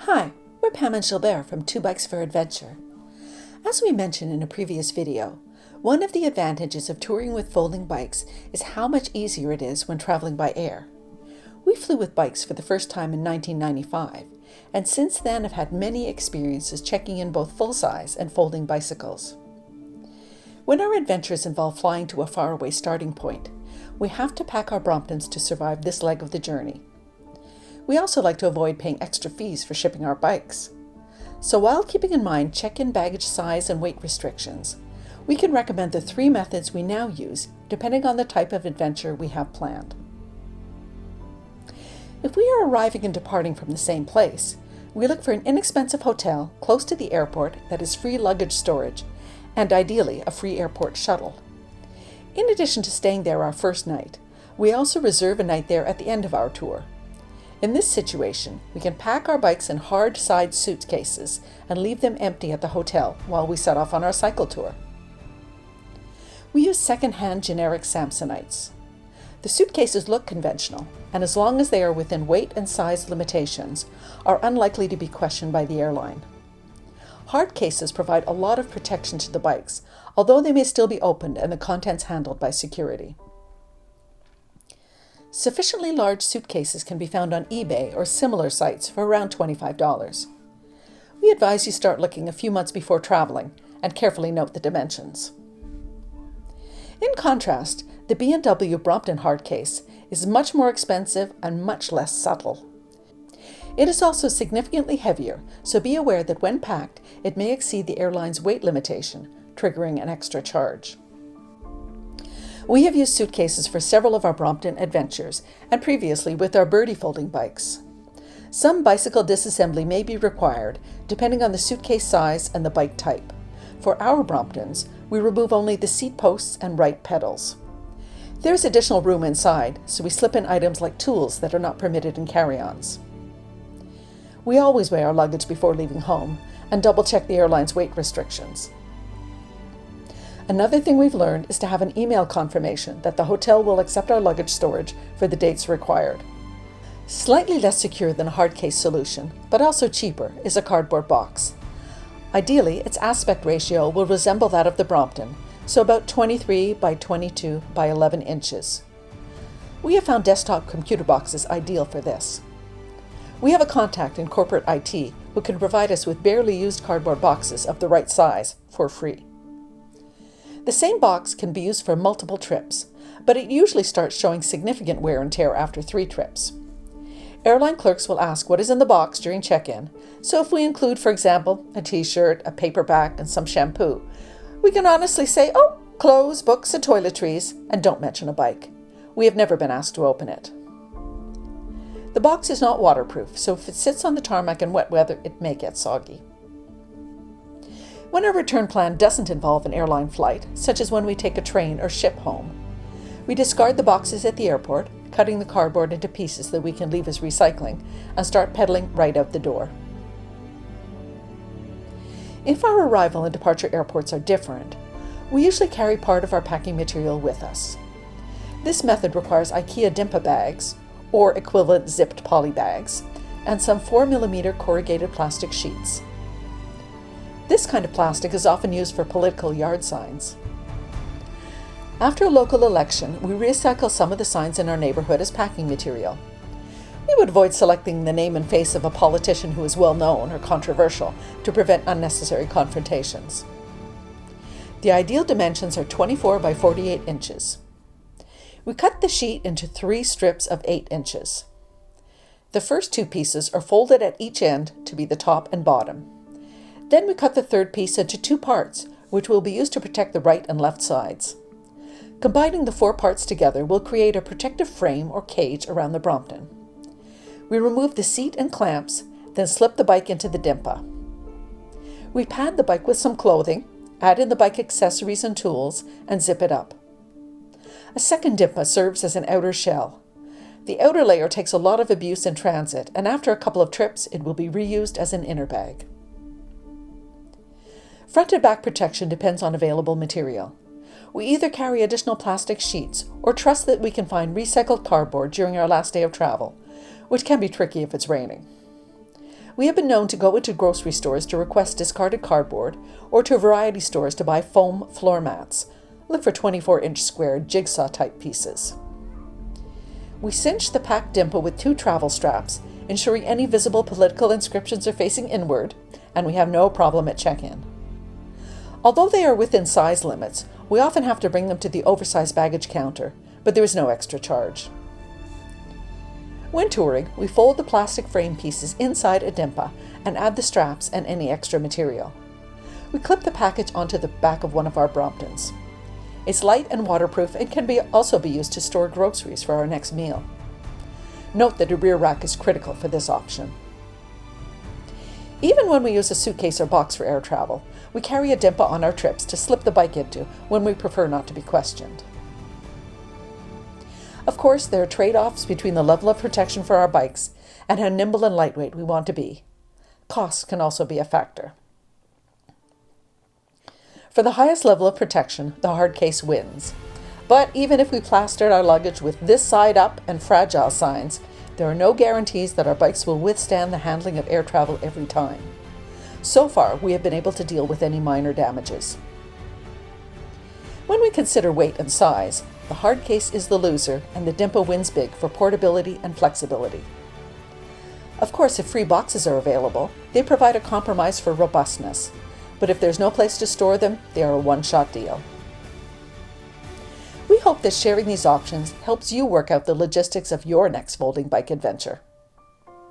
Hi, we're Pam and Gilbert from Two Bikes for Adventure. As we mentioned in a previous video, one of the advantages of touring with folding bikes is how much easier it is when traveling by air. We flew with bikes for the first time in 1995, and since then have had many experiences checking in both full-size and folding bicycles. When our adventures involve flying to a faraway starting point, we have to pack our Bromptons to survive this leg of the journey. We also like to avoid paying extra fees for shipping our bikes. So while keeping in mind check-in baggage size and weight restrictions, we can recommend the three methods we now use depending on the type of adventure we have planned. If we are arriving and departing from the same place, we look for an inexpensive hotel close to the airport that is free luggage storage, and ideally a free airport shuttle. In addition to staying there our first night, we also reserve a night there at the end of our tour. In this situation, we can pack our bikes in hard-side suitcases and leave them empty at the hotel while we set off on our cycle tour. We use second-hand generic Samsonites. The suitcases look conventional, and as long as they are within weight and size limitations, are unlikely to be questioned by the airline. Hard cases provide a lot of protection to the bikes, although they may still be opened and the contents handled by security. Sufficiently large suitcases can be found on eBay or similar sites for around $25. We advise you start looking a few months before traveling and carefully note the dimensions. In contrast, the B&W Brompton hard case is much more expensive and much less subtle. It is also significantly heavier, so be aware that when packed, it may exceed the airline's weight limitation, triggering an extra charge. We have used suitcases for several of our Brompton adventures, and previously with our Birdie folding bikes. Some bicycle disassembly may be required, depending on the suitcase size and the bike type. For our Bromptons, we remove only the seat posts and right pedals. There is additional room inside, so we slip in items like tools that are not permitted in carry-ons. We always weigh our luggage before leaving home, and double-check the airline's weight restrictions. Another thing we've learned is to have an email confirmation that the hotel will accept our luggage storage for the dates required. Slightly less secure than a hard case solution, but also cheaper, is a cardboard box. Ideally, its aspect ratio will resemble that of the Brompton, so about 23 by 22 by 11 inches. We have found desktop computer boxes ideal for this. We have a contact in corporate IT who can provide us with barely used cardboard boxes of the right size for free. The same box can be used for multiple trips, but it usually starts showing significant wear and tear after 3 trips. Airline clerks will ask what is in the box during check-in, so if we include, for example, a t-shirt, a paperback, and some shampoo, we can honestly say, oh, clothes, books, and toiletries, and don't mention a bike. We have never been asked to open it. The box is not waterproof, so if it sits on the tarmac in wet weather, it may get soggy. When our return plan doesn't involve an airline flight, such as when we take a train or ship home, we discard the boxes at the airport, cutting the cardboard into pieces that we can leave as recycling, and start pedaling right out the door. If our arrival and departure airports are different, we usually carry part of our packing material with us. This method requires IKEA Dimpa Bags, or equivalent zipped poly bags, and some 4mm corrugated plastic sheets. This kind of plastic is often used for political yard signs. After a local election, we recycle some of the signs in our neighborhood as packing material. We would avoid selecting the name and face of a politician who is well known or controversial to prevent unnecessary confrontations. The ideal dimensions are 24 by 48 inches. We cut the sheet into 3 strips of 8 inches. The first 2 pieces are folded at each end to be the top and bottom. Then we cut the third piece into 2 parts, which will be used to protect the right and left sides. Combining the 4 parts together will create a protective frame or cage around the Brompton. We remove the seat and clamps, then slip the bike into the Dimpa. We pad the bike with some clothing, add in the bike accessories and tools, and zip it up. A second Dimpa serves as an outer shell. The outer layer takes a lot of abuse in transit, and after a couple of trips, it will be reused as an inner bag. Front and back protection depends on available material. We either carry additional plastic sheets or trust that we can find recycled cardboard during our last day of travel, which can be tricky if it's raining. We have been known to go into grocery stores to request discarded cardboard or to variety stores to buy foam floor mats. Look for 24-inch square jigsaw-type pieces. We cinch the packed Dimpa with 2 travel straps, ensuring any visible political inscriptions are facing inward, and we have no problem at check-in. Although they are within size limits, we often have to bring them to the oversized baggage counter, but there is no extra charge. When touring, we fold the plastic frame pieces inside a Dimpa and add the straps and any extra material. We clip the package onto the back of one of our Bromptons. It's light and waterproof and can also be used to store groceries for our next meal. Note that a rear rack is critical for this option. Even when we use a suitcase or box for air travel, we carry a Dimpa on our trips to slip the bike into when we prefer not to be questioned. Of course, there are trade-offs between the level of protection for our bikes and how nimble and lightweight we want to be. Cost can also be a factor. For the highest level of protection, the hard case wins. But even if we plastered our luggage with "this side up" and "fragile" signs, there are no guarantees that our bikes will withstand the handling of air travel every time. So far, we have been able to deal with any minor damages. When we consider weight and size, the hard case is the loser and the Dimpa wins big for portability and flexibility. Of course, if free boxes are available, they provide a compromise for robustness. But if there's no place to store them, they are a one-shot deal. We hope that sharing these options helps you work out the logistics of your next folding bike adventure.